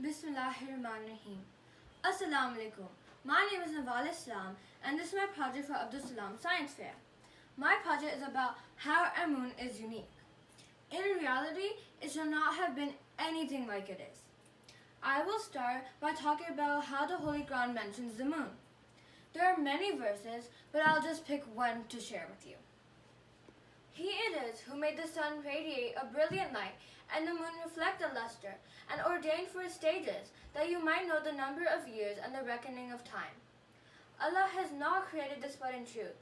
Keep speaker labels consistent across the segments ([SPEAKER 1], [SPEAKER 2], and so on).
[SPEAKER 1] Bismillahirrahmanirrahim. Assalamu alaikum. My name is Nawal Salam, and this is my project for Abdus Salam Science Fair. My project is about how our moon is unique. In reality, it should not have been anything like it is. I will start by talking about how the Holy Quran mentions the moon. There are many verses, but I'll just pick one to share with you. He it is who made the sun radiate a brilliant light and the moon reflect a luster, and ordained for its stages, that you might know the number of years and the reckoning of time. Allah has not created this but in truth.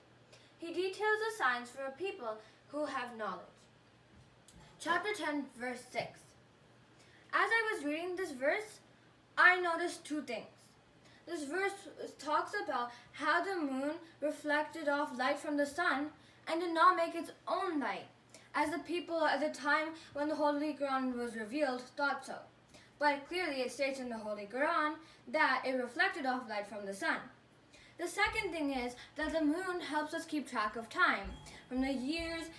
[SPEAKER 1] He details the signs for a people who have knowledge. Chapter 10, verse 6. As I was reading this verse, I noticed two things. This verse talks about how the moon reflected off light from the sun and did not make its own light, as the people at the time when the Holy Quran was revealed thought so. But clearly it states in the Holy Quran that it reflected off light from the sun. The second thing is that the moon helps us keep track of time, from the years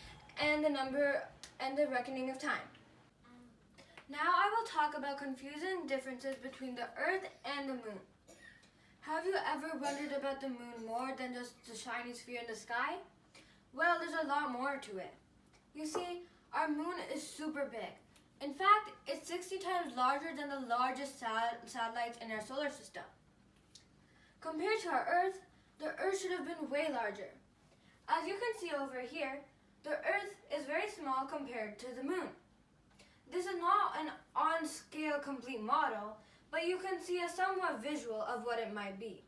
[SPEAKER 1] and the number and the reckoning of time. Now I will talk about confusing differences between the earth and the moon. Have you ever wondered about the moon more than just the shiny sphere in the sky? Well, there's a lot more to it. You see, our moon is super big. In fact, it's 60 times larger than the largest satellites in our solar system. Compared to our Earth, the Earth should have been way larger. As you can see over here, the Earth is very small compared to the moon. This is not an on-scale complete model, but you can see a somewhat visual of what it might be.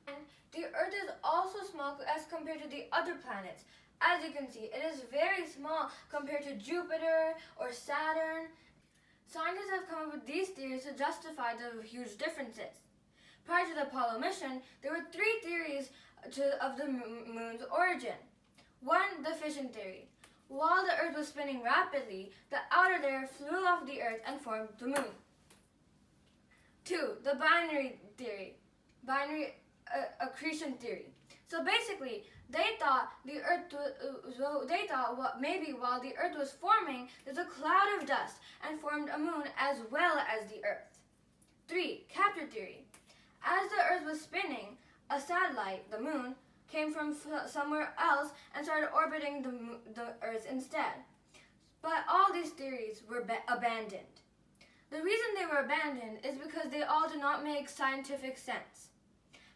[SPEAKER 1] And the Earth is also small as compared to the other planets. As you can see, it is very small compared to Jupiter or Saturn. Scientists have come up with these theories to justify the huge differences. Prior to the Apollo mission, there were three theories of the moon's origin. One, the fission theory. While the Earth was spinning rapidly, the outer layer flew off the Earth and formed the moon. Two, the binary theory, binary accretion theory. So basically, they thought maybe while the Earth was forming, there's a cloud of dust and formed a moon as well as the Earth. Three, capture theory. As the Earth was spinning, a satellite, the moon, came from somewhere else and started orbiting the Earth instead. But all these theories were abandoned. The reason they were abandoned is because they all do not make scientific sense.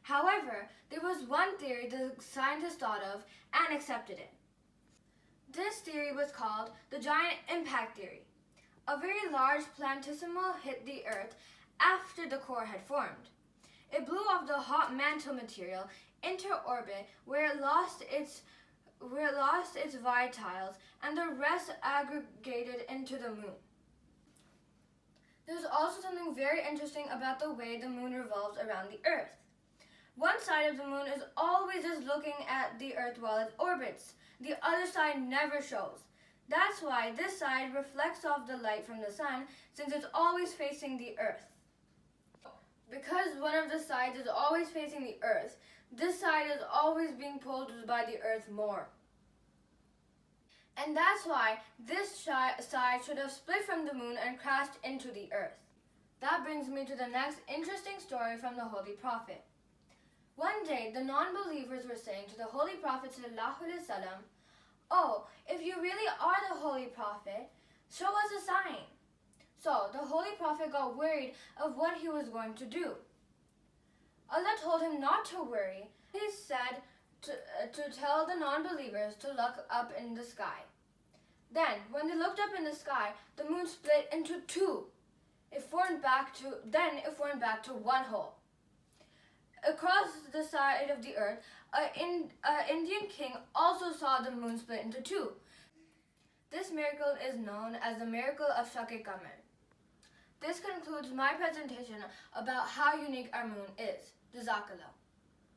[SPEAKER 1] However, there was one theory the scientists thought of and accepted it. This theory was called the giant impact theory. A very large planetesimal hit the Earth after the core had formed. It blew off the hot mantle material into orbit where it lost its vitals, and the rest aggregated into the moon. There's also something very interesting about the way the moon revolves around the Earth. One side of the moon is always just looking at the Earth while it orbits. The other side never shows. That's why this side reflects off the light from the sun, since it's always facing the Earth. Because one of the sides is always facing the Earth, this side is always being pulled by the Earth more. And that's why this side should have split from the moon and crashed into the Earth. That brings me to the next interesting story from the Holy Prophet. One day, the non-believers were saying to the Holy Prophet ﷺ, "Oh, if you really are the Holy Prophet, show us a sign." So the Holy Prophet got worried of what he was going to do. Allah told him not to worry. He said to tell the non-believers to look up in the sky. Then, when they looked up in the sky, the moon split into two. It formed back to one whole. Across the side of the Earth, an Indian king also saw the moon split into two. This miracle is known as the miracle of Shak-e-Qamar. This concludes my presentation about how unique our moon is. Jazakallah.